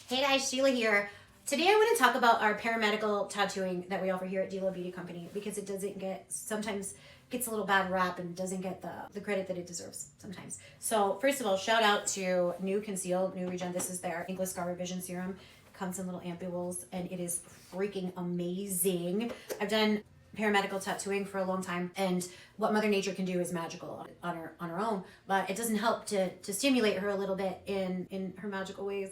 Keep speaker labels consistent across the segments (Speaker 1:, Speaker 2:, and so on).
Speaker 1: Hey guys, Sheila here. Today I want to talk about our paramedical tattooing that we offer here at Delo Beauty Company because it doesn't sometimes gets a little bad rap and doesn't get the credit that it deserves sometimes. So first of all, shout out to New Conceal, New Regen. This is their English Scar Revision Serum. Comes in little ampules and it is freaking amazing. I've done paramedical tattooing for a long time, and what Mother Nature can do is magical on her own, but it doesn't help to stimulate her a little bit in her magical ways.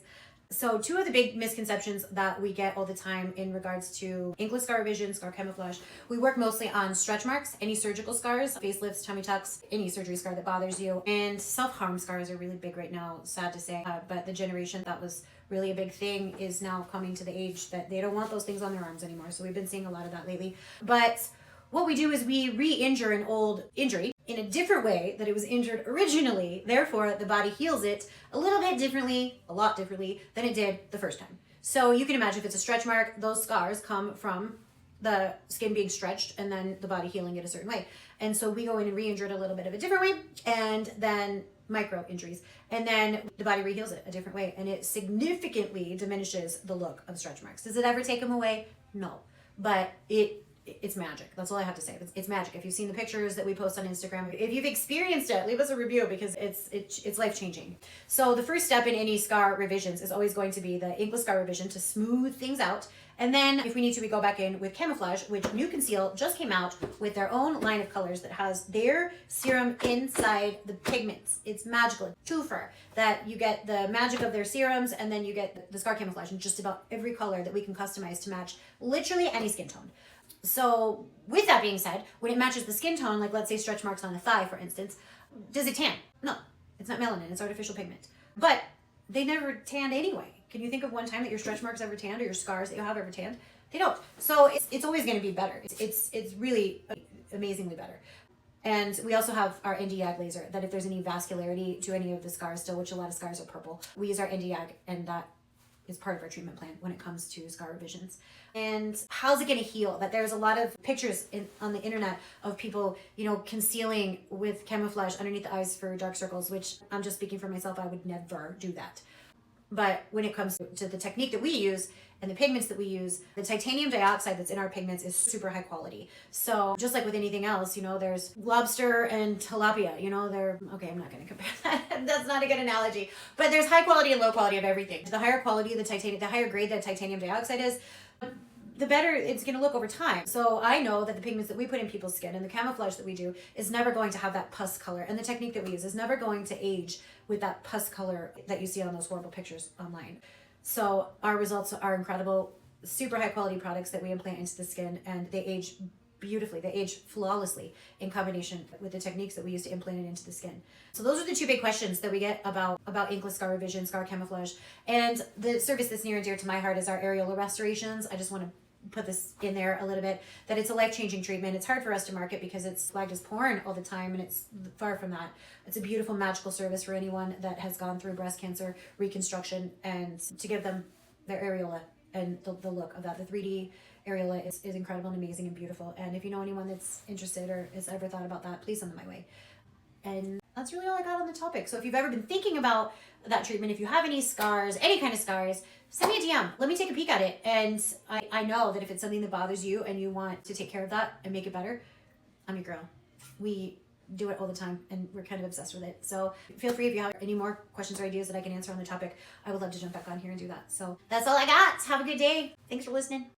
Speaker 1: So two of the big misconceptions that we get all the time in regards to English scar revision, scar camouflage, we work mostly on stretch marks, any surgical scars, facelifts, tummy tucks, any surgery scar that bothers you. And self-harm scars are really big right now, sad to say. But the generation that was really a big thing is now coming to the age that they don't want those things on their arms anymore. So we've been seeing a lot of that lately. But what we do is we re-injure an old injury in a different way that it was injured originally. Therefore, the body heals it a little bit differently, a lot differently than it did the first time. So you can imagine if it's a stretch mark, those scars come from the skin being stretched and then the body healing it a certain way. And so we go in and re-injure it a little bit of a different way, and then micro injuries, and then the body re-heals it a different way, and it significantly diminishes the look of stretch marks. Does it ever take them away? No, but it's magic. That's all I have to say. It's magic. If you've seen the pictures that we post on Instagram, if you've experienced it, leave us a review because it's life-changing. So the first step in any scar revisions is always going to be the English scar revision to smooth things out. And then if we need to, we go back in with camouflage, which New Conceal just came out with their own line of colors that has their serum inside the pigments. It's magical. Twofer, that you get the magic of their serums, and then you get the scar camouflage in just about every color that we can customize to match literally any skin tone. So with that being said, when it matches the skin tone, like let's say stretch marks on a thigh, for instance, does it tan? No, it's not melanin, it's artificial pigment. But they never tanned anyway. Can you think of one time that your stretch marks ever tanned or your scars that you have ever tanned? They don't. So it's always going to be better. It's really amazingly better. And we also have our Nd:YAG laser, that if there's any vascularity to any of the scars still, which a lot of scars are purple, we use our Nd:YAG, and that is part of our treatment plan when it comes to scar revisions. And how's it going to heal? That there's a lot of pictures on the internet of people, concealing with camouflage underneath the eyes for dark circles, which I'm just speaking for myself, I would never do that. But when it comes to the technique that we use and the pigments that we use, the titanium dioxide that's in our pigments is super high quality. So just like with anything else, there's lobster and tilapia, okay, I'm not going to compare that. That's not a good analogy. But there's high quality and low quality of everything. The higher quality the higher grade that titanium dioxide is, the better it's going to look over time. So I know that the pigments that we put in people's skin and the camouflage that we do is never going to have that pus color, and the technique that we use is never going to age with that pus color that you see on those horrible pictures online. So our results are incredible, super high quality products that we implant into the skin, and they age beautifully. They age flawlessly in combination with the techniques that we use to implant it into the skin. So those are the two big questions that we get about English scar revision, scar camouflage. And the service that's near and dear to my heart is our areola restorations. I just want to put this in there a little bit, that it's a life-changing treatment. It's hard for us to market because it's flagged as porn all the time, and it's far from that. It's a beautiful, magical service for anyone that has gone through breast cancer reconstruction, and to give them their areola and the look of that. The 3D areola is incredible and amazing and beautiful. And if you know anyone that's interested or has ever thought about that, please send them my way. And that's really all I got on the topic. So if you've ever been thinking about that treatment, if you have any scars, any kind of scars, send me a DM. Let me take a peek at it. And I know that if it's something that bothers you and you want to take care of that and make it better, I'm your girl. We do it all the time, and we're kind of obsessed with it. So feel free, if you have any more questions or ideas that I can answer on the topic, I would love to jump back on here and do that. So that's all I got. Have a good day. Thanks for listening.